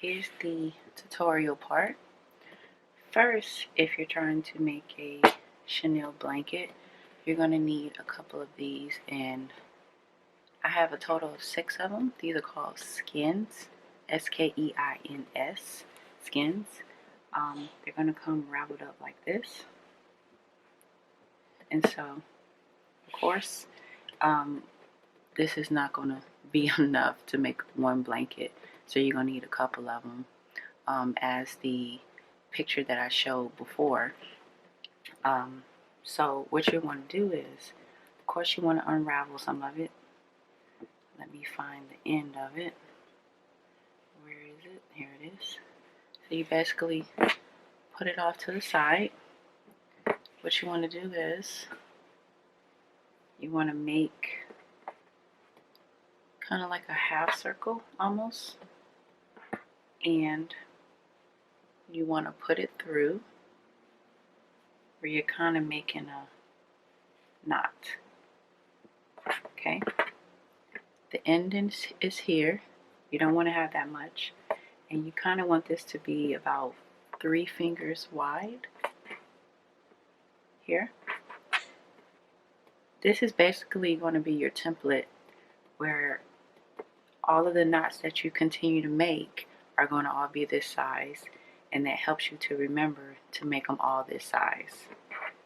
here's the tutorial part. First, if you're trying to make a chenille blanket, you're going to need a couple of these, and I have a total of 6 of them. These are called Skeins, S-K-E-I-N-S, Skeins. They're going to come raveled up like this. And so, of course, this is not going to be enough to make one blanket. So you're going to need a couple of them, as the picture that I showed before. So what you want to do is, of course, you want to unravel some of it. Let me find the end of it. Where is it? Here it is. So you basically put it off to the side. What you want to do is you want to make kind of like a half circle almost, and you want to put it through where you're kind of making a knot. Okay, the end is here. You don't want to have that much, and you kind of want this to be about 3 fingers wide here. This is basically going to be your template where all of the knots that you continue to make are going to all be this size, and that helps you to remember to make them all this size.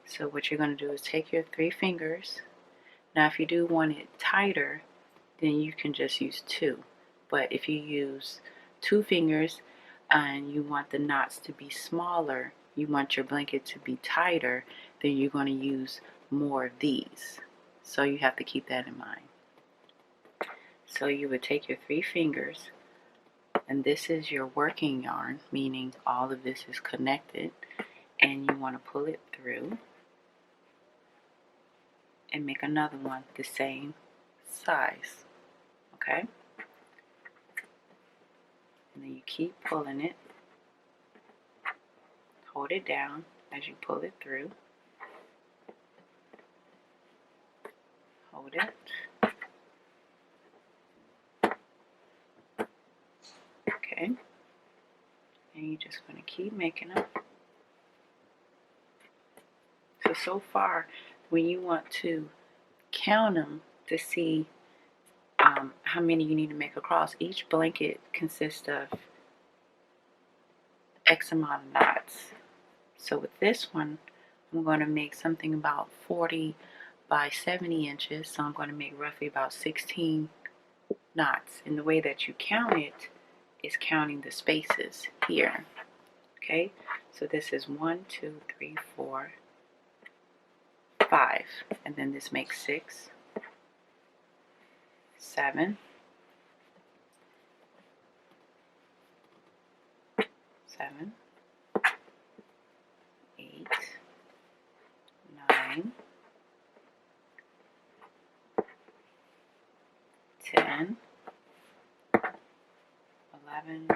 So what you're going to do is take your 3 fingers. Now if you do want it tighter, then you can just use 2. But if you use 2 fingers and you want the knots to be smaller, you want your blanket to be tighter, then you're going to use more of these. So you have to keep that in mind. So you would take your 3 fingers, and this is your working yarn, meaning all of this is connected, and you want to pull it through and make another one the same size. Okay? And then you keep pulling it. Hold it down as you pull it through. Hold it. Okay. And you're just going to keep making them. So far, when you want to count them to see how many you need to make across, each blanket consists of X amount of knots. So with this one, I'm going to make something about 40 by 70 inches. So I'm going to make roughly about 16 knots. And the way that you count it is counting the spaces here. Okay, so this is 1, 2, 3, 4, 5, and then this makes 6, 7, 8, 9, 10, 11,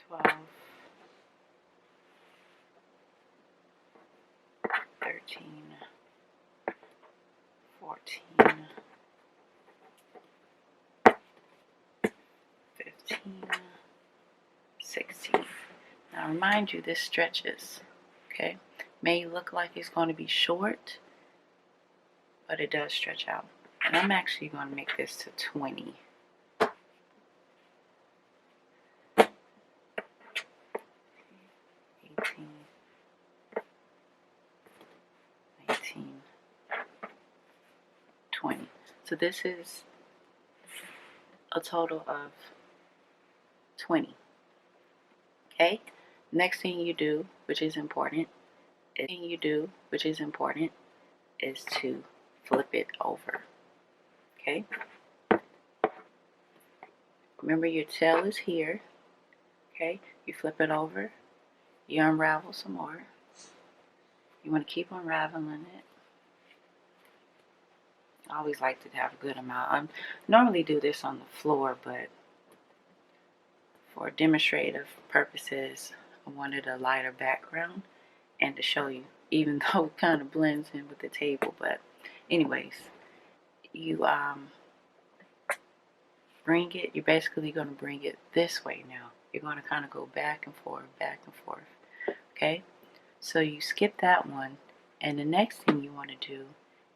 12, 13, 14, 15, 16. Now remind you, this stretches, okay? May look like it's going to be short, but it does stretch out. And I'm actually going to make this to 20. 18, 19, 20. So this is a total of 20. Okay? Next thing you do, which is important, is to flip it over. Okay? Remember, your tail is here. Okay? You flip it over. You unravel some more. You want to keep unraveling it. I always like to have a good amount. I normally do this on the floor, but for demonstrative purposes, I wanted a lighter background and to show you, even though it kind of blends in with the table. But anyways, you bring it, you're basically going to bring it this way now. You're going to kind of go back and forth, okay? So you skip that one, and the next thing you want to do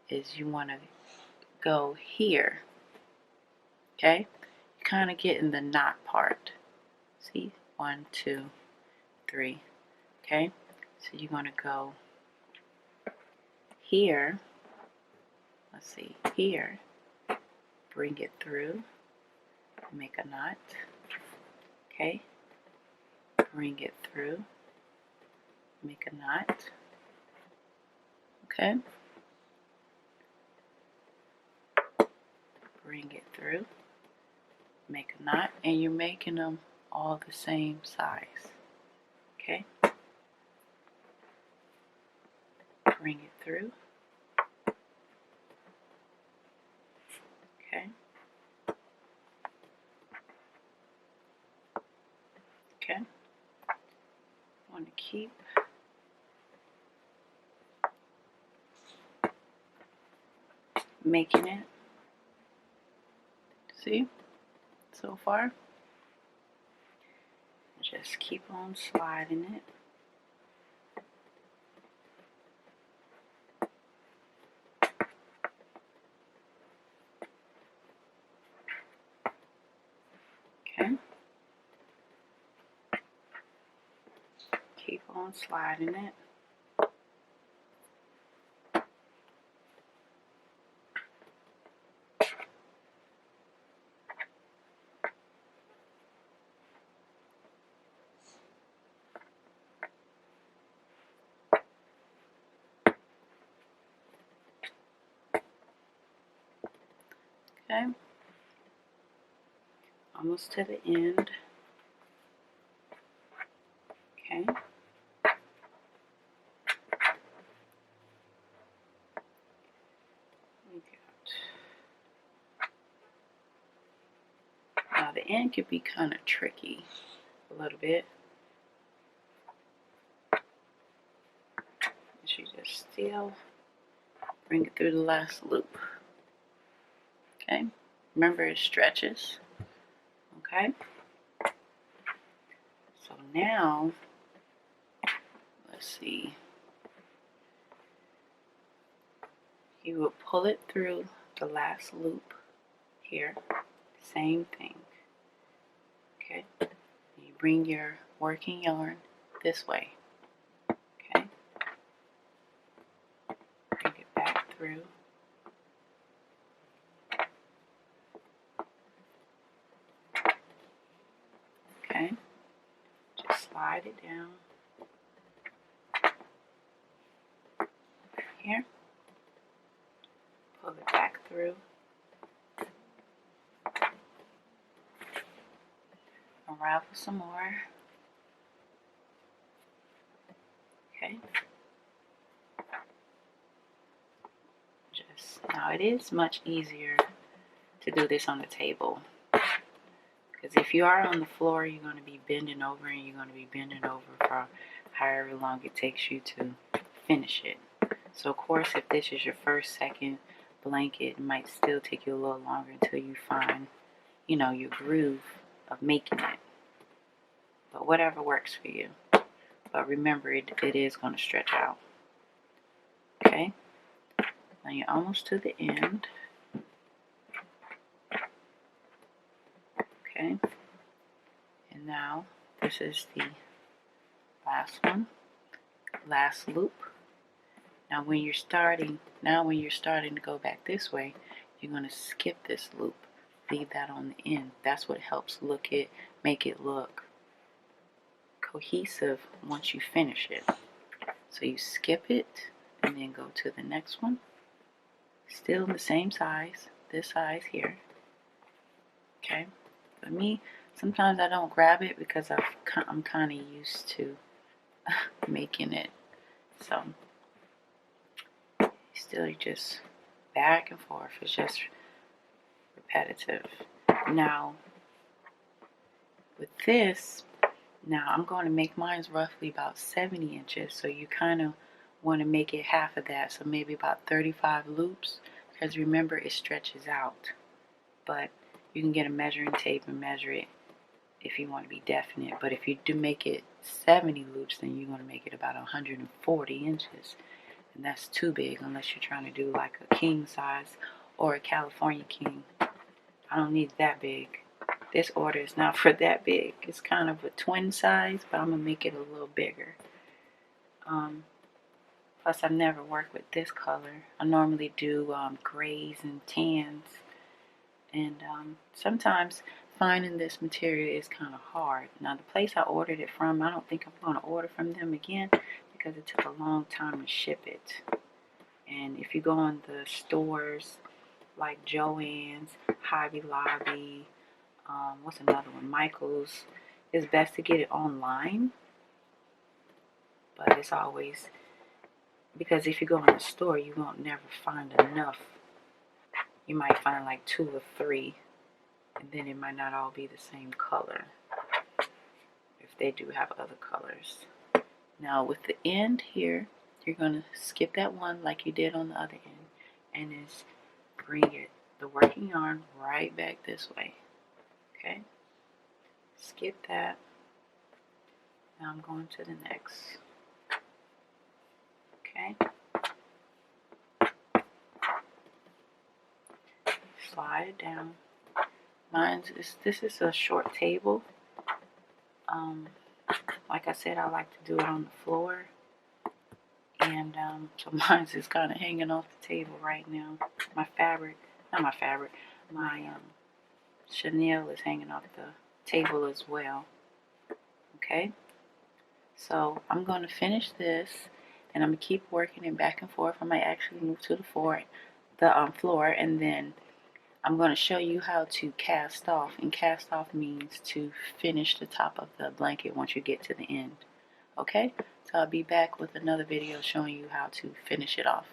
is you want to go here, okay? You kind of get in the knot part. See? 1, 2, 3, okay? So you're going to go here, let's see, here, bring it through, make a knot, okay? Bring it through, make a knot, okay? Bring it through, make a knot, and you're making them all the same size, okay? Bring it through, okay? Okay? Want to keep making it. See? So far? Just keep on sliding it. Okay? Keep on sliding it. Okay? Almost to the end. Okay? Now the end could be kind of tricky a little bit. You just still bring it through the last loop. Okay? Remember it stretches. Okay? So now, let's see. You will pull it through the last loop here. Same thing. Okay? You bring your working yarn this way. Okay? Bring it back through. Okay? Just slide it down. Here. Pull it back through. Unravel some more. Okay. Now it is much easier to do this on the table, because if you are on the floor, you're going to be bending over, and you're going to be bending over for however long it takes you to finish it. So of course, if this is your first, second blanket, it might still take you a little longer until you find, you know, your groove of making it. But whatever works for you. But remember, it is going to stretch out. Okay? Now you're almost to the end. Okay? And now this is the last one. Last loop. Now when you're starting to go back this way, you're going to skip this loop. Leave that on the end. That's what helps make it look cohesive once you finish it. So you skip it and then go to the next one. Still the same size, this size here. Okay? For me, sometimes I don't grab it because I'm kind of used to making it. So still just back and forth. It's just repetitive. Now with this, now I'm going to make mine roughly about 70 inches. So you kind of want to make it half of that. So maybe about 35 loops. Because remember, it stretches out. But You can get a measuring tape and measure it if you want to be definite. But if you do make it 70 loops, then you're going to make it about 140 inches. And that's too big unless you're trying to do like a king size or a California king. I don't need that big. This order is not for that big. It's kind of a twin size, but I'm going to make it a little bigger. Plus, I've never worked with this color. I normally do grays and tans. And sometimes finding this material is kind of hard. Now, the place I ordered it from, I don't think I'm going to order from them again because it took a long time to ship it. And if you go on the stores like Joann's, Hobby Lobby, what's another one, Michael's, it's best to get it online. But it's always, because if you go in the store, you won't never find enough. You might find like 2 or 3, and then it might not all be the same color if they do have other colors. Now with the end here, you're going to skip that one like you did on the other end, and is bring it, the working yarn, right back this way. Okay, skip that. Now I'm going to the next. Okay, slide it down. This is a short table. Like I said, I like to do it on the floor, and so mine's is kind of hanging off the table right now. My chenille is hanging off the table as well. Okay, so I'm going to finish this, and I'm going to keep working it back and forth. I might actually move to the floor, and then I'm going to show you how to cast off, and cast off means to finish the top of the blanket once you get to the end. Okay, so I'll be back with another video showing you how to finish it off.